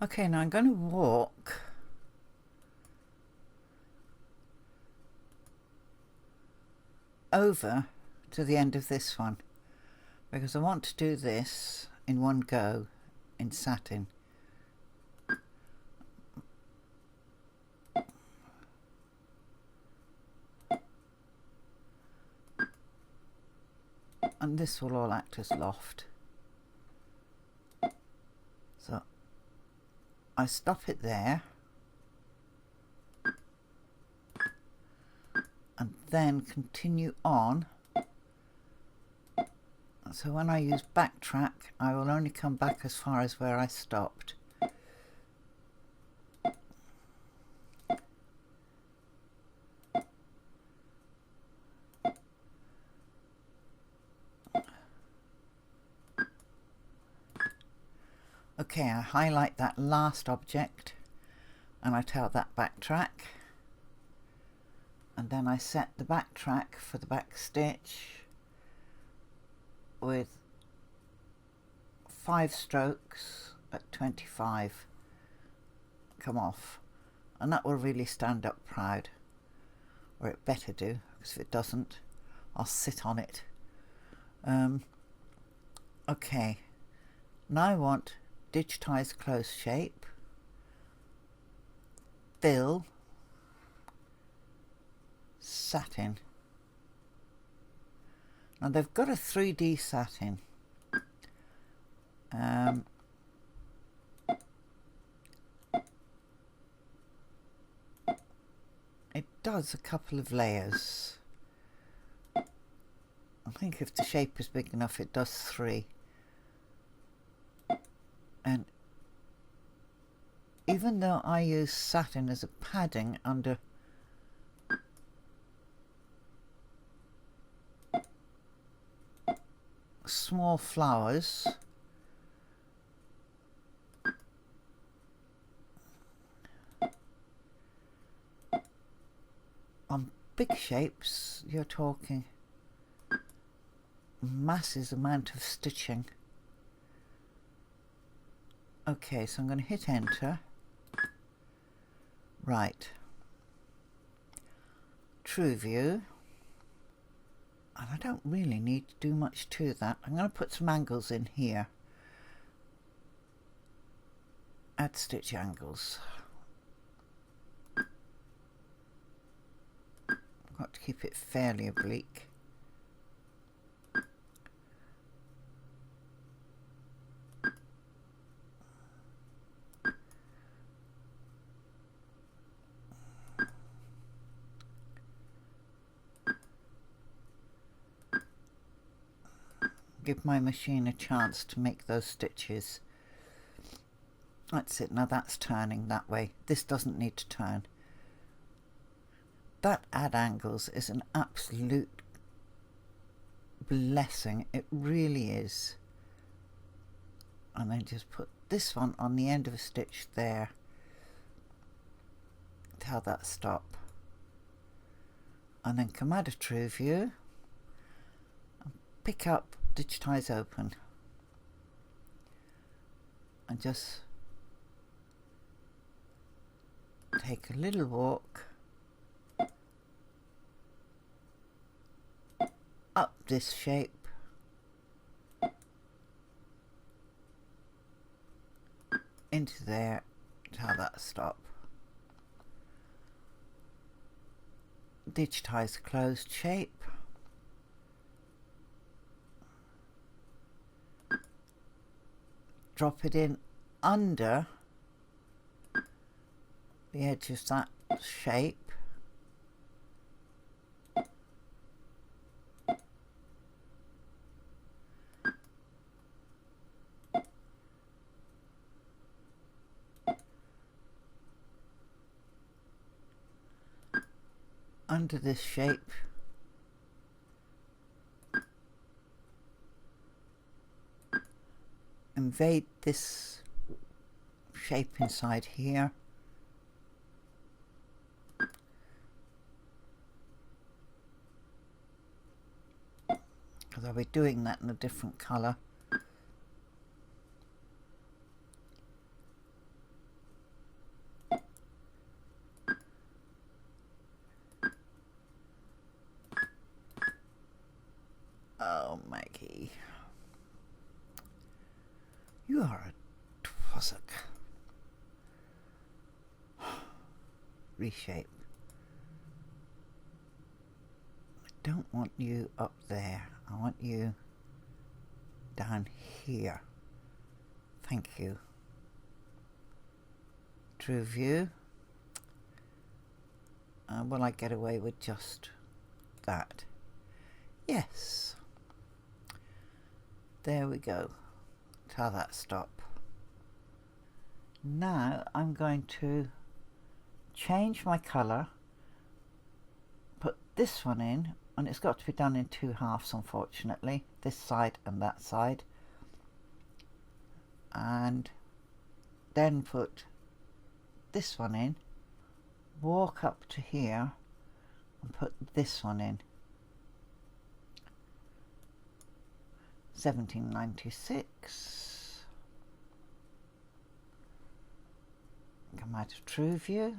Okay, now I'm going to walk over to the end of this one because I want to do this in one go in satin. And this will all act as loft. So I stop it there and then continue on. So when I use backtrack, I will only come back as far as where I stopped. Okay, I highlight that last object and I tell that backtrack, and then I set the backtrack for the back stitch with 5 strokes at 25 come off, and that will really stand up proud, or it better do, because if it doesn't I'll sit on it. Okay, now I want digitize close shape, fill, satin. Now they've got a 3D satin. It does a couple of layers. I think if the shape is big enough it does 3. And even though I use satin as a padding under small flowers, on big shapes you're talking massive amount of stitching. Okay, so I'm going to hit enter. Right, true view, and I don't really need to do much to that. I'm going to put some angles in here. Add stitch angles. I've got to keep it fairly oblique. Give my machine a chance to make those stitches. That's it, now that's turning that way. This doesn't need to turn. That add angles is an absolute blessing, it really is. And then just put this one on the end of a stitch there. Tell that stop. And then come out of true view and pick up digitize open and just take a little walk up this shape into there, tell that stop. Digitize closed shape, drop it in under the edge of that shape, under this shape, invade this shape inside here, because I'll be doing that in a different colour. You are a twossock. Reshape. I don't want you up there. I want you down here. Thank you. True view. Will I get away with just that? Yes. There we go. Tell that stop. Now I'm going to change my colour, put this one in, and it's got to be done in two halves unfortunately, this side and that side, and then put this one in, walk up to here and put this one in. 1796. Come out of true view.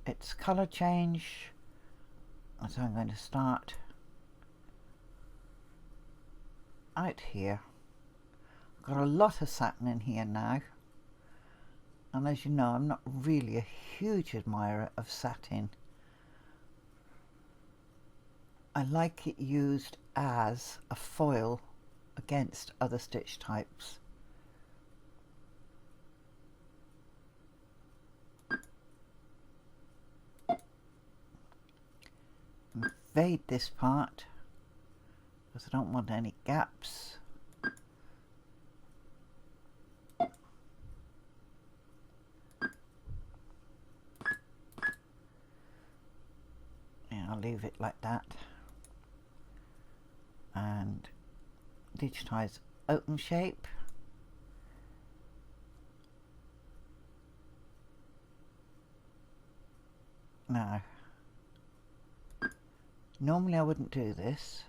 It's colour change, so I'm going to start out here. I've got a lot of satin in here now, and as you know, I'm not really a huge admirer of satin. I like it used as a foil against other stitch types. Fade this part because I don't want any gaps. Yeah, I'll leave it like that. And digitize open shape. Now, normally I wouldn't do this.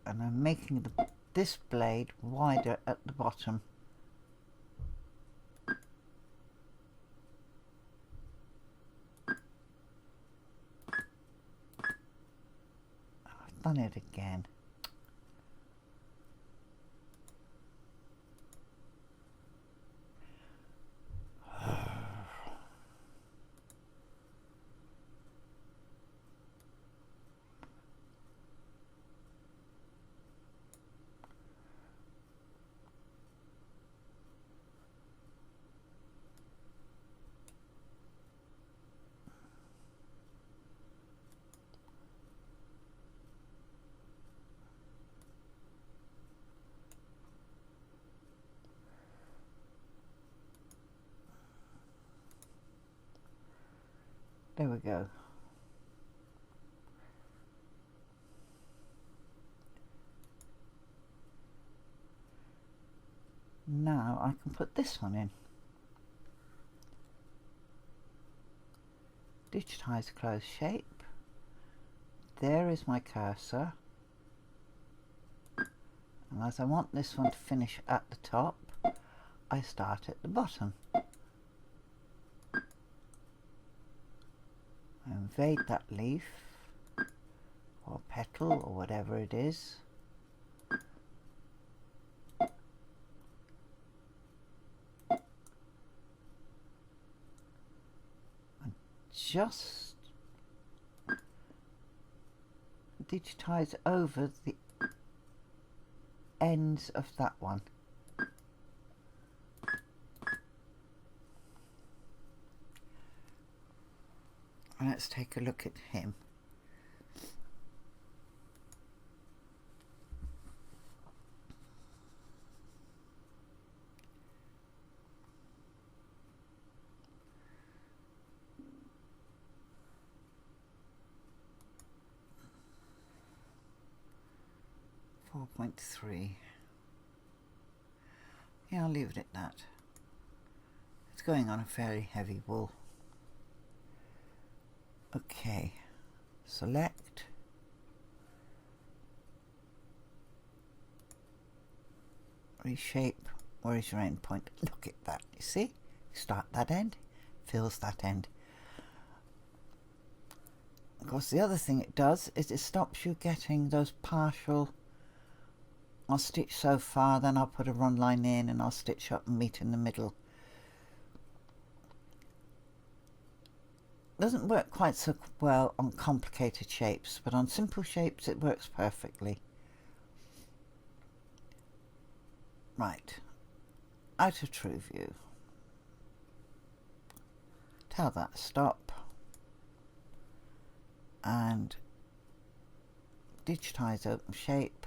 And I'm making this blade wider at the bottom. I've done it again. There we go. Now I can put this one in. Digitize close shape. There is my cursor. And as I want this one to finish at the top, I start at the bottom. Invade that leaf or petal or whatever it is. And just digitize over the ends of that one. Let's take a look at him. 4.3. Yeah, I'll leave it at that. It's going on a fairly heavy wool. Okay, select, reshape. Where is your end point? Look at that, you see? Start that end, fills that end. Of course, the other thing it does is it stops you getting those partial, I'll stitch so far, then I'll put a run line in and I'll stitch up and meet in the middle. Doesn't work quite so well on complicated shapes, but on simple shapes it works perfectly. Right, out of true view. Tell that stop. And digitize open shape,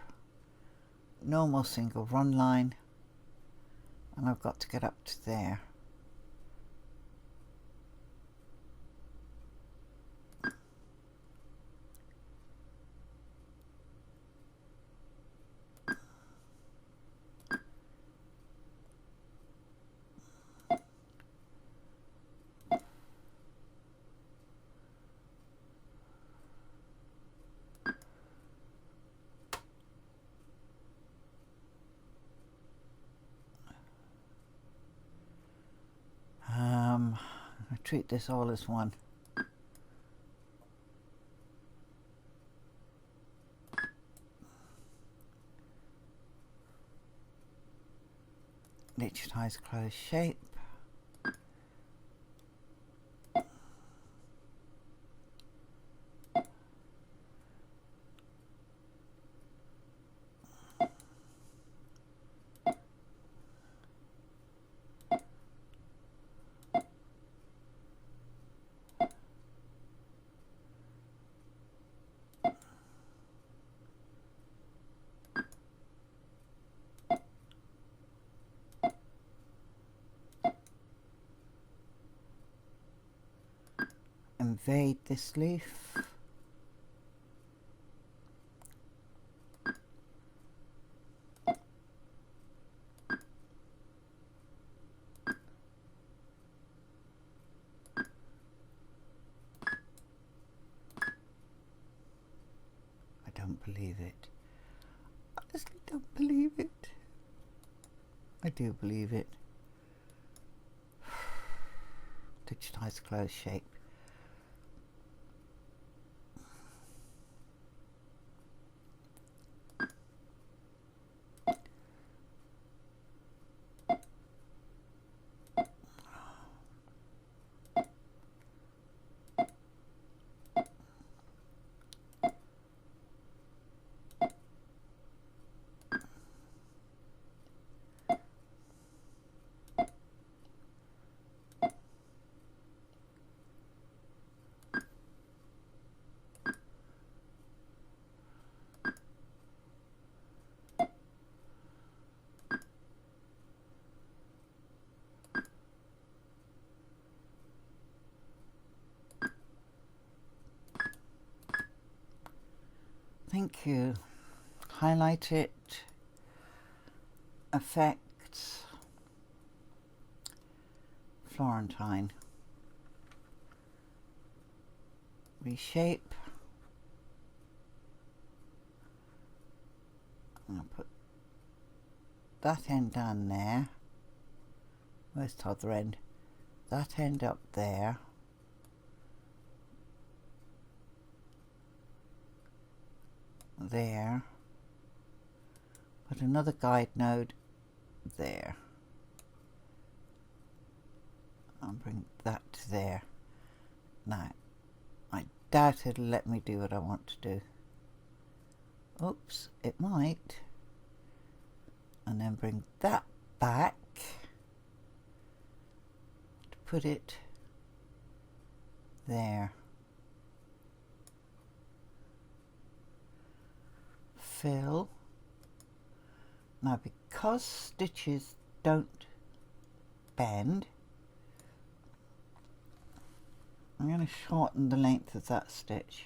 normal single run line, and I've got to get up to there. I treat this all as one. Digitize closed shape. Invade this leaf. I don't believe it. I honestly don't believe it. I do believe it. Digitize closed shape. Thank you. Highlight it. Effects. Florentine. Reshape. I'm going to put that end down there. Where's the other end? That end up there. There. Put another guide node there. I'll bring that to there. Now, I doubt it'll let me do what I want to do. Oops, it might. And then bring that back to put it there. Fill. Now, because stitches don't bend, I'm going to shorten the length of that stitch.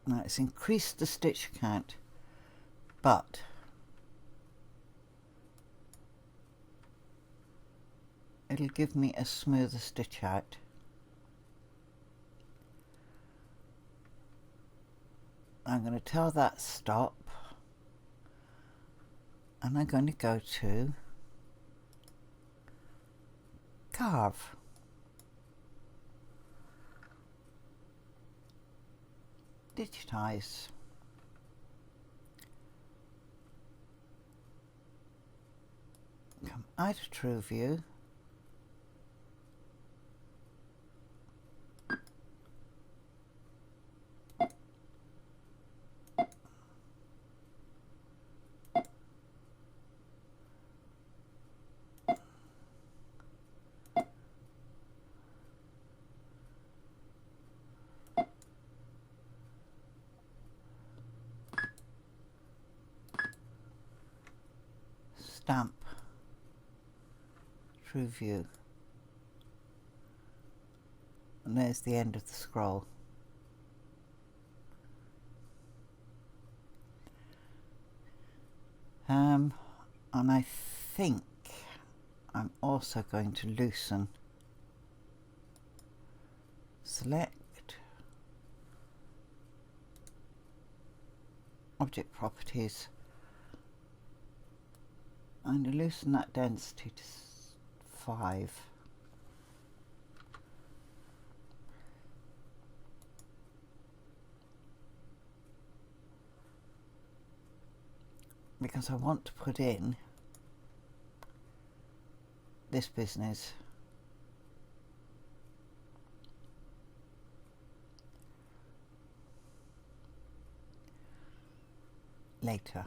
Now it's increased the stitch count, but it'll give me a smoother stitch out. I'm going to tell that stop, and I'm going to go to carve. Digitize. Come out of True View. Stamp. True View. And there's the end of the scroll. And I think I'm also going to loosen. Select Object Properties and loosen that density to 5. Because I want to put in this business later.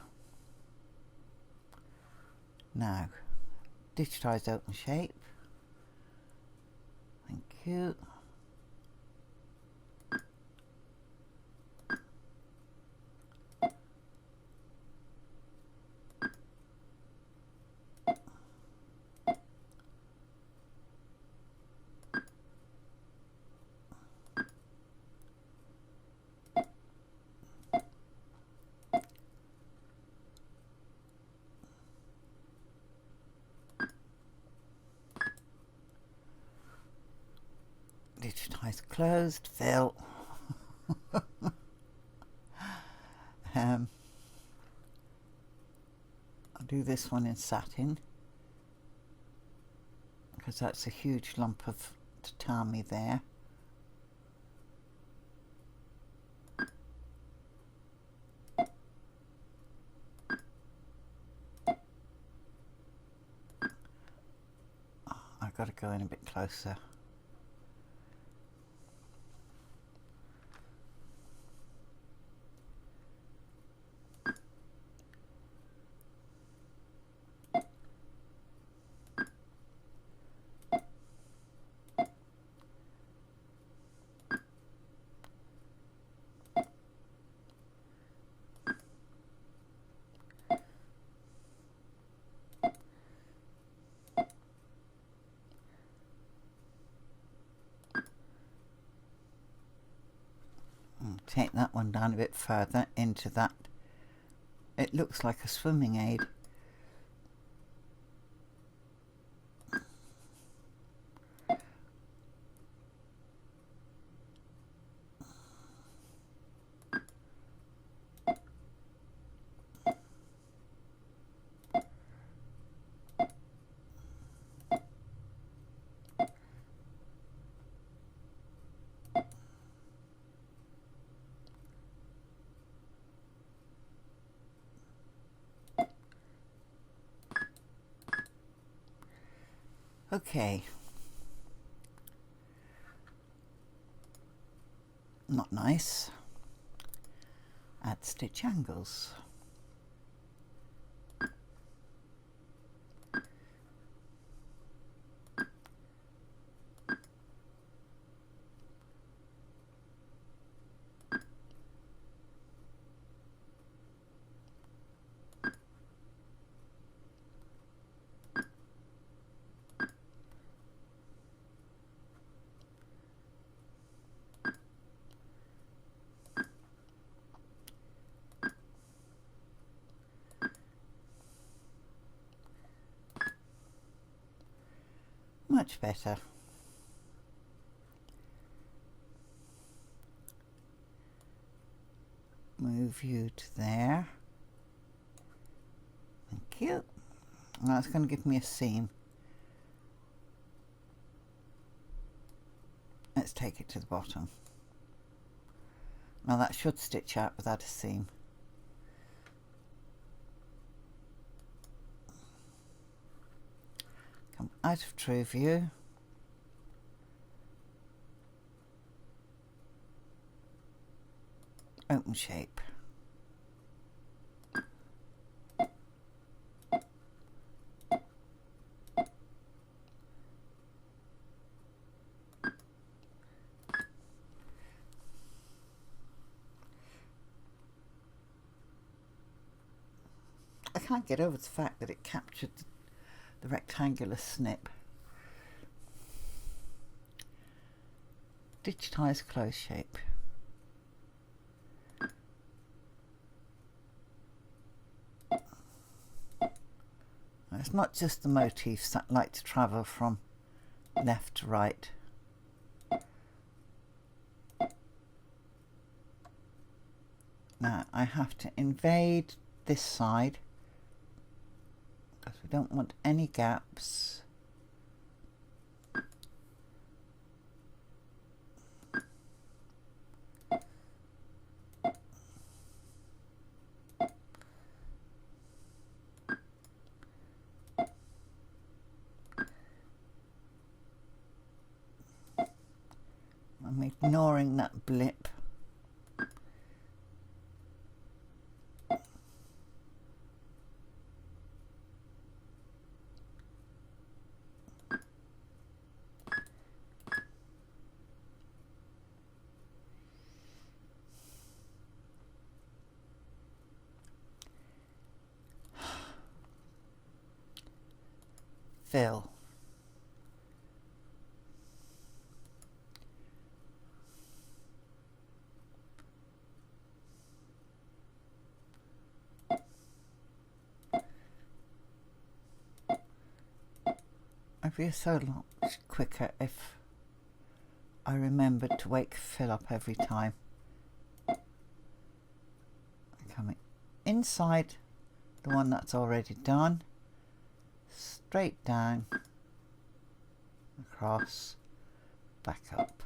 Now, digitize open shape. Thank you. Digitize closed, fill. I'll do this one in satin because that's a huge lump of tatami there. I've got to go in a bit closer. Take that one down a bit further into that. It looks like a swimming aid. Okay. Not nice. Add stitch angles. Much better. Move you to there. Thank you. Now it's going to give me a seam. Let's take it to the bottom. Now that should stitch out without a seam. Come out of true view. Open shape. I can't get over the fact that it captured the rectangular snip. Digitize close shape. It's not just the motifs that like to travel from left to right. Now I have to invade this side because we don't want any gaps. I'm ignoring that blip. Fill. I'd be so much quicker if I remembered to wake fill up every time. Coming inside the one that's already done, straight down, across, back up.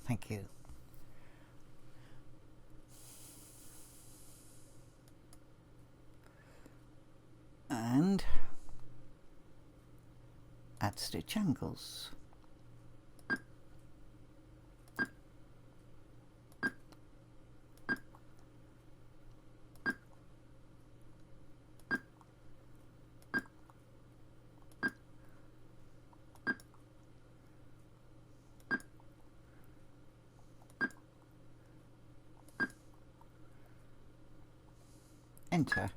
Thank you. And add stitch angles. Enter.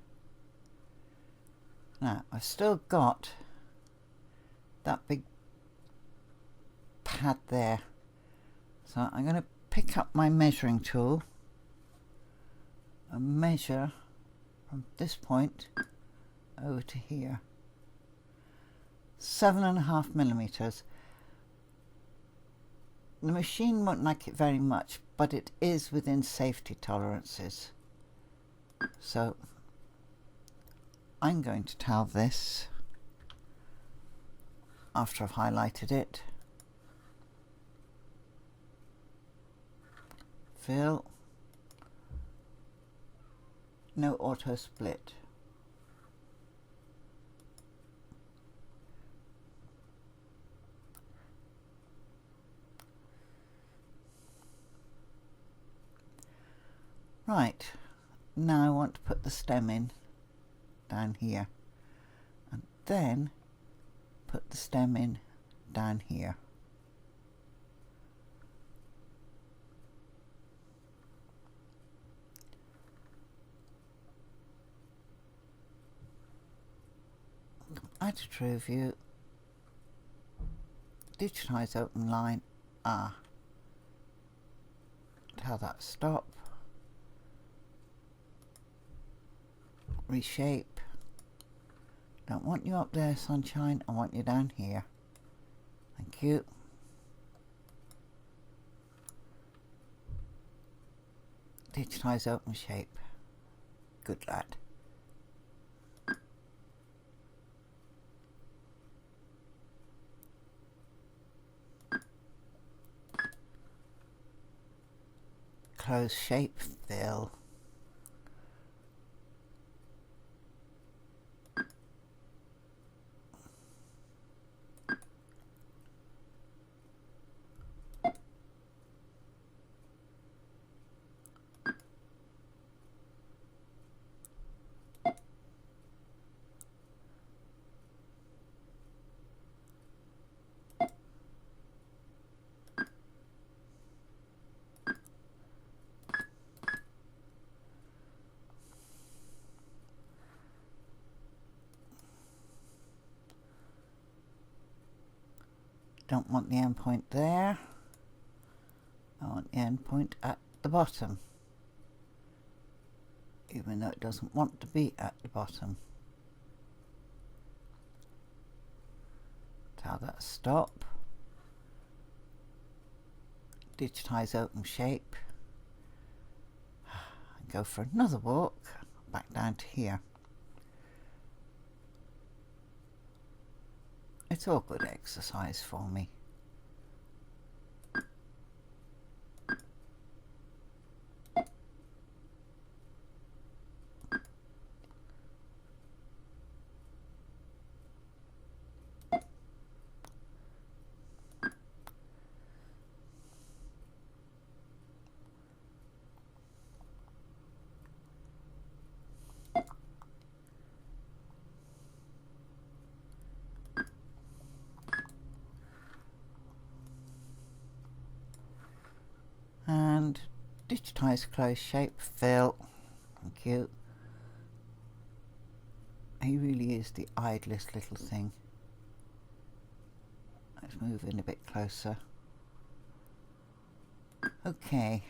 Now I've still got that big pad there, so I'm going to pick up my measuring tool and measure from this point over to here. 7.5 millimeters. The machine won't like it very much, but it is within safety tolerances. So I'm going to towel this after I've highlighted it. Fill. No auto split. Right. Now I want to put the stem in down here, and then put the stem in down here. Add to true view. Digitize open line. Tell that stop. Reshape. Don't want you up there, sunshine. I want you down here. Thank you. Digitize open shape. Good lad. Close shape fill. Don't want the endpoint there. I want the endpoint at the bottom, even though it doesn't want to be at the bottom. Tell that stop. Digitize open shape. And go for another walk back down to here. It's all good exercise for me. And digitize close shape fill. Thank you. He really is the idlest little thing. Let's move in a bit closer. Okay.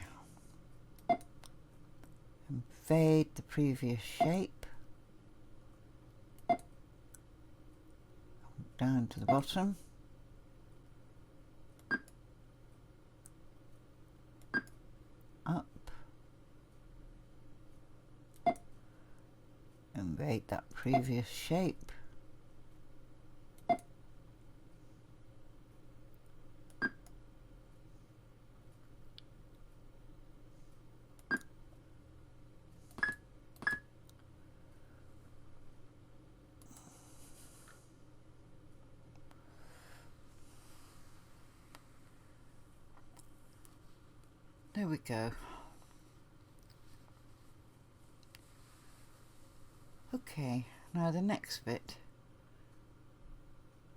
Invade the previous shape. Down to the bottom. Up. Invade that previous shape. There we go. Okay, now the next bit.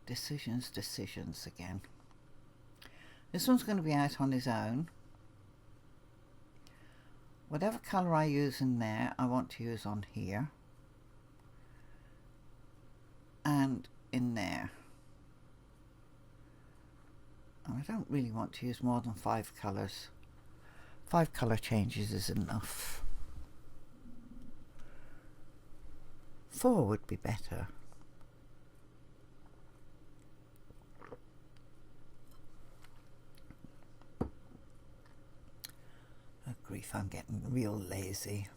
Decisions again. This one's going to be out on his own. Whatever colour I use in there, I want to use on here. And in there. And I don't really want to use more than 5 colours. 5 colour changes is enough. 4 would be better. Oh grief, I'm getting real lazy.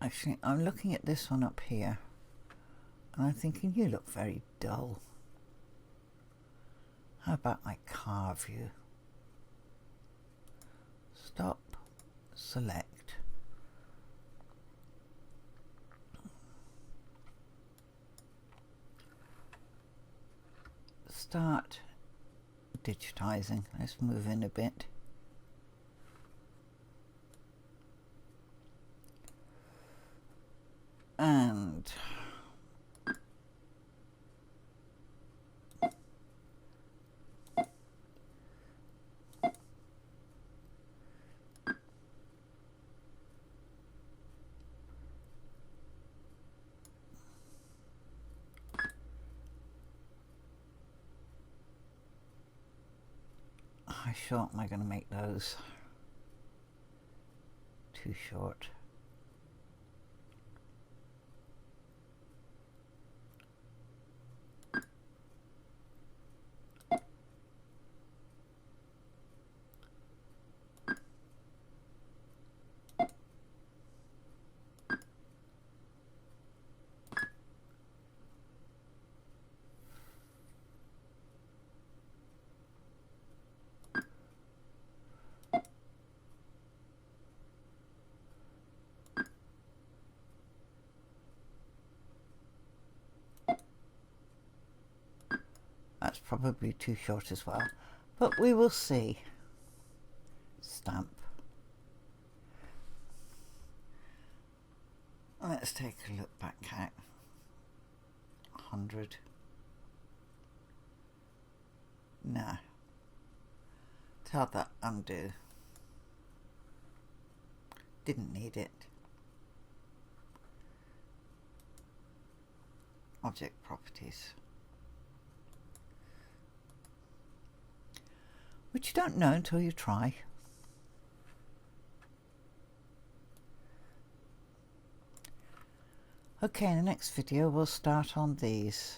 Actually, I'm looking at this one up here and I'm thinking you look very dull. How about I carve you? Stop, select. Start digitizing. Let's move in a bit. And short am I going to make those? Too short. That's probably too short as well, but we will see. Stamp. Let's take a look back at 100. No. Tell that undo. Didn't need it. Object properties. Which you don't know until you try. Okay, in the next video we'll start on these.